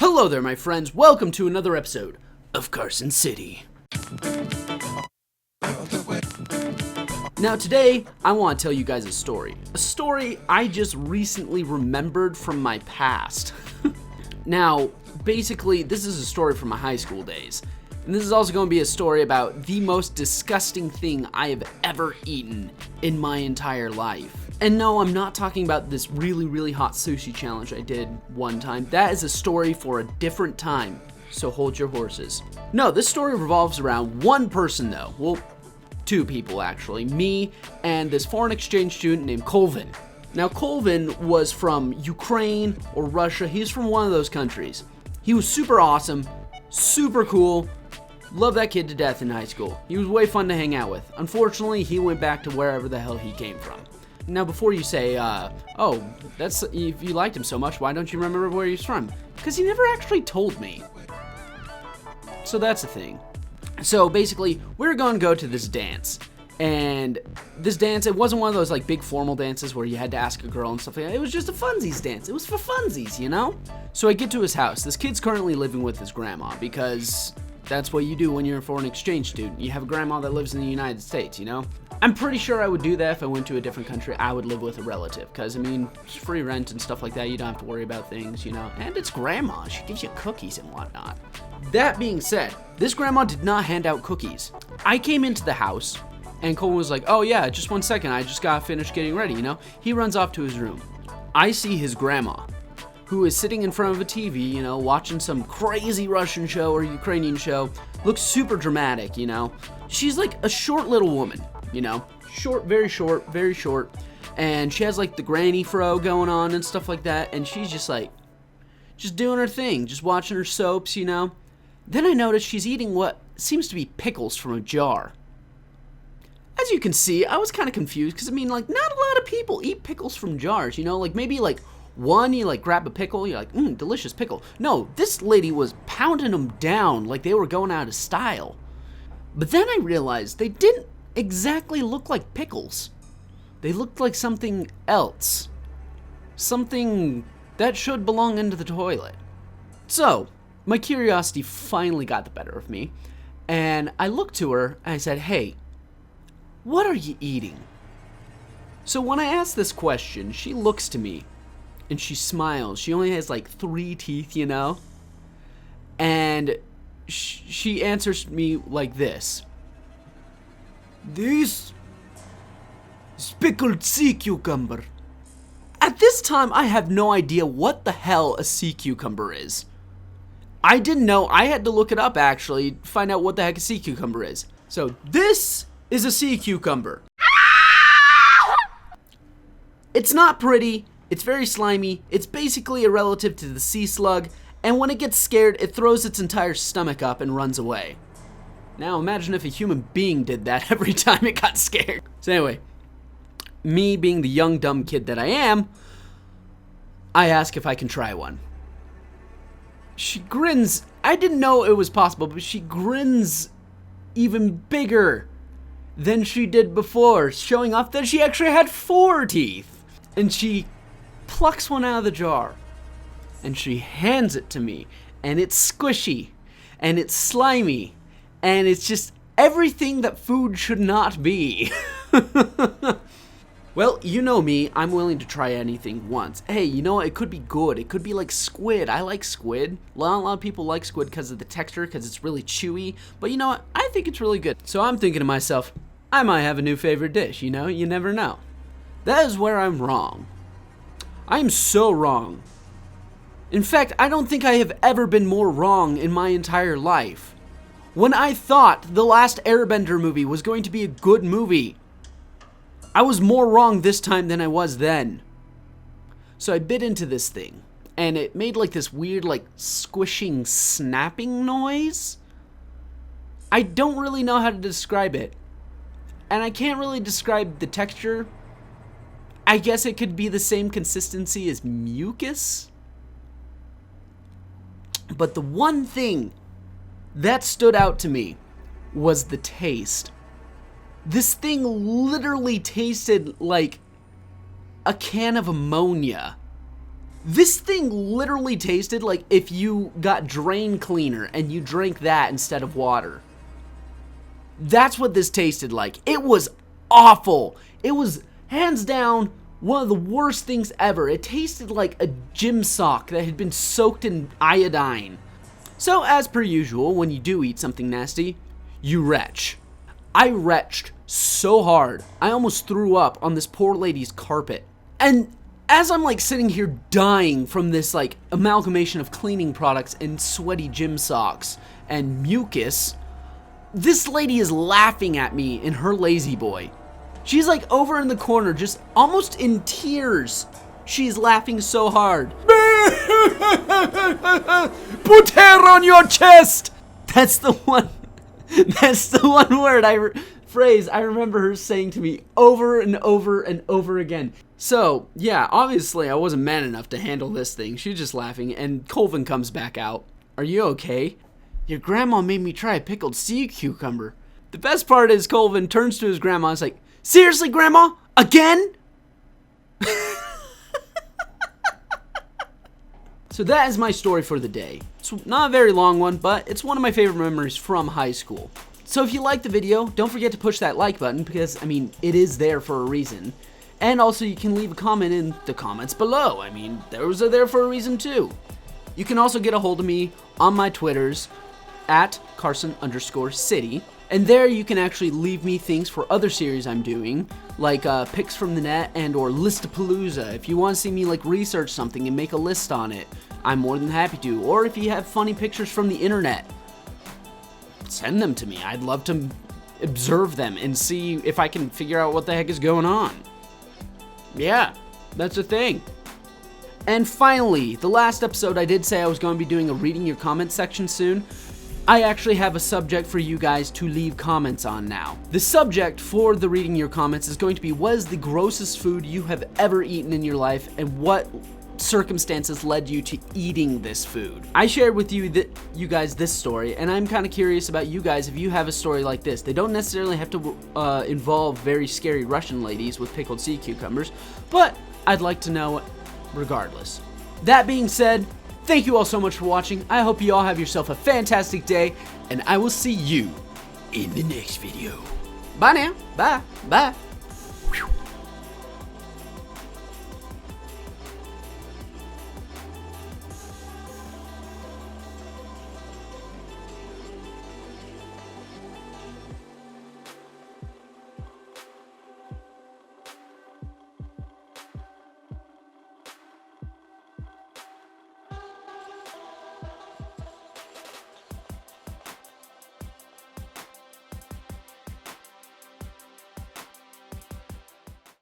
Hello there, my friends. Welcome to another episode of Karson City. Now today, I want to tell you guys a story. A story I just recently remembered from my past. Now, basically, this is a story from my high school days. And this is also going to be a story about the most disgusting thing I have ever eaten in my entire life. And no, I'm not talking about this really hot sushi challenge I did one time. That is a story for a different time, so hold your horses. No, this story revolves around one person though. Well, two people actually. Me and this foreign exchange student named Colvin. Now Colvin was from Ukraine or Russia. He's from one of those countries. He was super awesome, super cool. Loved that kid to death in high school. He was way fun to hang out with. Unfortunately, he went back to wherever the hell he came from. Now, before you say, if you liked him so much, why don't you remember where he's from? Because he never actually told me. So that's the thing. So basically, we were going to go to this dance. And this dance, it wasn't one of those like big formal dances where you had to ask a girl and stuff like that. It was just a funsies dance. It was for funsies, you know? So I get to his house. This kid's currently living with his grandma because that's what you do when you're a foreign exchange student. You have a grandma that lives in the United States, you know? I'm pretty sure I would do that if I went to a different country. I would live with a relative because, I mean, it's free rent and stuff like that. You don't have to worry about things, you know? And it's grandma. She gives you cookies and whatnot. That being said, this grandma did not hand out cookies. I came into the house and Colin was like, oh yeah, just 1 second. I just got finished getting ready, you know? He runs off to his room. I see his grandma, who is sitting in front of a TV, you know, watching some crazy Russian show or Ukrainian show. Looks super dramatic, you know? She's like a short little woman, you know? Short, very short. And she has like the granny fro going on and stuff like that. And she's just like, just doing her thing, just watching her soaps, you know? Then I notice she's eating what seems to be pickles from a jar. As you can see, I was kind of confused because, I mean, like, not a lot of people eat pickles from jars, you know? Like, maybe, like, one, you, like, grab a pickle, you're like, delicious pickle. No, this lady was pounding them down like they were going out of style. But then I realized they didn't exactly look like pickles. They looked like something else. Something that should belong into the toilet. So, my curiosity finally got the better of me, and I looked to her and I said, hey, what are you eating? So when I asked this question, she looks to me and she smiles. She only has like 3 teeth, you know? And she answers me like this. This is pickled sea cucumber. At this time, I have no idea what the hell a sea cucumber is. I didn't know. I had to look it up, actually, to find out what the heck a sea cucumber is. So this is a sea cucumber. It's not pretty. It's very slimy. It's basically a relative to the sea slug. And when it gets scared, it throws its entire stomach up and runs away. Now imagine if a human being did that every time it got scared. So anyway, me being the young dumb kid that I am, I ask if I can try one. She grins. I didn't know it was possible, but she grins even bigger than she did before, showing off that she actually had 4 teeth. And she plucks one out of the jar and she hands it to me, and it's squishy and it's slimy and it's just everything that food should not be. Well, you know me, I'm willing to try anything once. Hey, you know what? It could be good. It could be like squid. I like squid. A lot of people like squid because of the texture, because it's really chewy. But you know what? I think it's really good. So I'm thinking to myself, I might have a new favorite dish, you know? You never know. That is where I'm wrong. I'm so wrong. In fact, I don't think I have ever been more wrong in my entire life. When I thought The Last Airbender movie was going to be a good movie, I was more wrong this time than I was then. So I bit into this thing, and it made like this weird, like, squishing, snapping noise. I don't really know how to describe it, and I can't really describe the texture. I guess it could be the same consistency as mucus. But the one thing that stood out to me was the taste. This thing literally tasted like a can of ammonia. This thing literally tasted like if you got drain cleaner and you drank that instead of water. That's what this tasted like. It was awful. It was hands down one of the worst things ever. It tasted like a gym sock that had been soaked in iodine. So as per usual, when you do eat something nasty, you retch. I retched so hard, I almost threw up on this poor lady's carpet. And as I'm like sitting here dying from this like amalgamation of cleaning products and sweaty gym socks and mucus, this lady is laughing at me in her lazy boy. She's like over in the corner, just almost in tears. She's laughing so hard. Put hair on your chest! That's the one phrase I remember her saying to me over and over and over again. So, yeah, obviously I wasn't man enough to handle this thing. She's just laughing, and Colvin comes back out. Are you okay? Your grandma made me try a pickled sea cucumber. The best part is Colvin turns to his grandma and is like, seriously, Grandma? Again? So that is my story for the day. It's not a very long one, but it's one of my favorite memories from high school. So if you liked the video, don't forget to push that like button because, I mean, it is there for a reason. And also you can leave a comment in the comments below. I mean, those are there for a reason too. You can also get a hold of me on my Twitters at Karson_city. And there you can actually leave me things for other series I'm doing, like picks from the net and or Listapalooza. If you want to see me like research something and make a list on it, I'm more than happy to. Or if you have funny pictures from the internet, send them to me. I'd love to observe them and see if I can figure out what the heck is going on. Yeah, that's a thing. And finally, the last episode I did say I was going to be doing a reading your comments section soon. I actually have a subject for you guys to leave comments on now. The subject for the reading your comments is going to be, what is the grossest food you have ever eaten in your life and what circumstances led you to eating this food? I shared with you guys this story, and I'm kind of curious about you guys if you have a story like this. They don't necessarily have to involve very scary Russian ladies with pickled sea cucumbers, but I'd like to know regardless. That being said, thank you all so much for watching. I hope you all have yourself a fantastic day, and I will see you in the next video. Bye now. Bye. Bye.